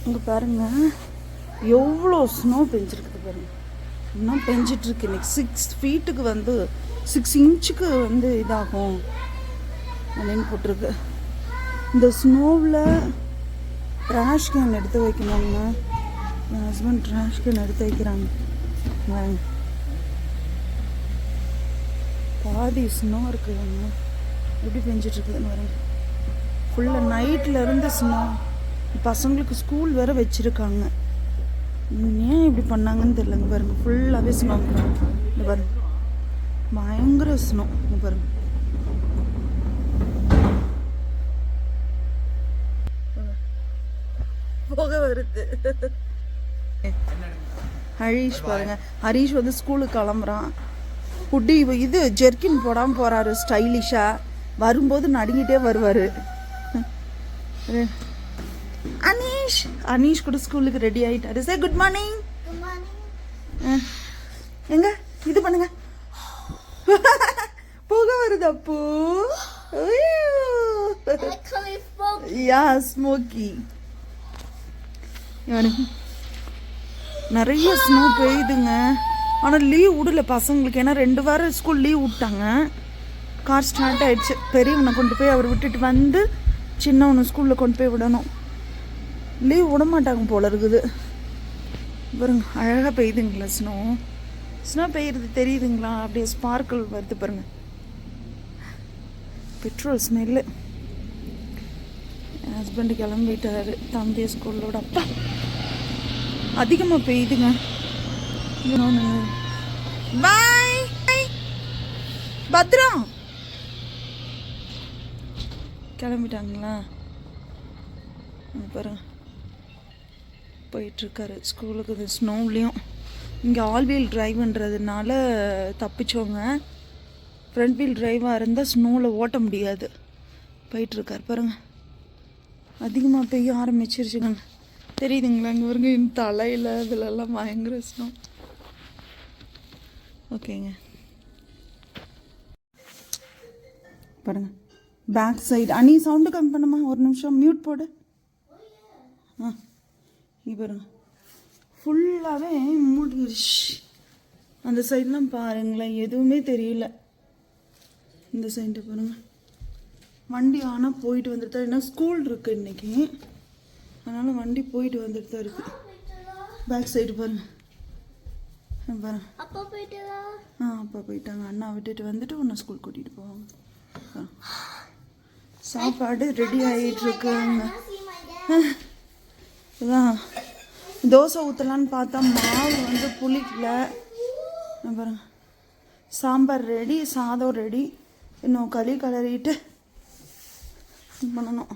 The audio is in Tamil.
இங்கே பாருங்கள் எவ்வளோ ஸ்னோ பெஞ்சிருக்குது பாருங்கள். இன்னும் பெஞ்சிட்ருக்கு. இன்னைக்கு 6 ஃபீட்டுக்கு வந்து 6 இன்ச்சுக்கு வந்து இதாகும் அப்படின்னு போட்டிருக்கு. இந்த ஸ்னோவில் ட்ராஷ் கேன் எடுத்து வைக்கணுங்க. என் ஹஸ்பண்ட் ட்ராஷ் கேன் எடுத்து வைக்கிறாங்க. பாதி ஸ்னோ இருக்குதுங்க. எப்படி பெஞ்சிட்ருக்குதுன்னு பாருங்க. ஃபுல்லாக நைட்டில் இருந்து ஸ்னோ. பசங்களுக்கு ஸ்கூல் வேறு வச்சுருக்காங்க. ஏன் இப்படி பண்ணாங்கன்னு தெரியலங்க. பாருங்கள் ஃபுல்லாகவே ஸ்னோ. இந்த பாருங்க பயங்கர ஸ்னோ. இங்கே பாருங்க போக வருது. ஹரீஷ் பாருங்க. ஹரீஷ் வந்து ஸ்கூலுக்கு கிளம்புறான். குட்டி இது ஜெர்கின் போடாமல் போகிறாரு ஸ்டைலிஷாக. வரும்போது நடுங்கிட்டே வருவார். அனீஷ் அனீஷ் கூட ஸ்கூலுக்கு ரெடி ஆகிட்டாரு. Sir good morning. எங்க இது பண்ணுங்க. போக வருது அப்போ. Yeah smoky. நிறைய ஸ்னோ பெய்யுதுங்க. ஆனால் லீவ் விடல பசங்களுக்கு. ஏன்னா 2 வாரம் ஸ்கூல் லீவ் விட்டாங்க. கார் ஸ்டார்ட் ஆகிடுச்சு. பெரியவனை கொண்டு போய் அவர் விட்டுட்டு வந்து சின்னவனை ஸ்கூலில் கொண்டு போய் விடணும். லீவ் விட மாட்டாங்க போல இருக்குது. பாருங்க அழகாக பெய்யுதுங்களா ஸ்னோ. ஸ்னோ பெய்யுறது தெரியுதுங்களா? அப்படியே ஸ்பார்க்கிள் வருது பாருங்க. Petrol smell. என் ஹஸ்பண்டு கிளம்பிட்டாரு தம்பியை ஸ்கூலோட. அப்பா அதிகமாக பெய்யுதுங்க. பாய் பத்ரம். கிளம்பிட்டாங்களா? பாருங்க போயிட்டுருக்காரு ஸ்கூலுக்கு. இது ஸ்னோவ்லேயும் இங்கே ஆல் வீல் டிரைவ்ன்றதுனால தப்பிச்சோங்க. ஃப்ரண்ட் வீல் டிரைவாக இருந்தால் ஸ்னோவில் ஓட்ட முடியாது. போயிட்டுருக்காரு பாருங்கள். அதிகமாக பெய்ய ஆரம்பிச்சிருச்சுங்க. தெரியுதுங்களா? இங்கே பாருங்க தலையில் இதிலெல்லாம் பயங்கர ஸ்னோ. ஓகேங்க பாருங்க பேக் சைடு. அனி சவுண்டு கம்மி பண்ணுமா? ஒரு நிமிஷம் மியூட் போடு. இங்கே பாருங்க ஃபுல்லாகவே மூடிடுச்சு. அந்த சைட்லாம் பாருங்களேன் எதுவுமே தெரியல. இந்த சைடு பாருங்கள் வண்டி ஆனால் போயிட்டு வந்துட்டு தான். ஏன்னா ஸ்கூல் இருக்குது இன்றைக்கி, அதனால் வண்டி போயிட்டு வந்துட்டு தான் இருக்குது. பேக் சைடு பாருங்கள் பாருங்க. அப்பா போயிட்டாங்க. அண்ணா விட்டுட்டு வந்துட்டு உன்னை ஸ்கூல் கூட்டிகிட்டு போவாங்க. சாப்பாடு ரெடி ஆகிட்டுருக்குங்க. இதான் தோசை ஊற்றலான்னு பார்த்தா மாவு வந்து புளிக்கல. பாருங்க சாம்பார் ரெடி, சாதம் ரெடி. இன்னும் களி கிளறிட்டு பண்ணணும்.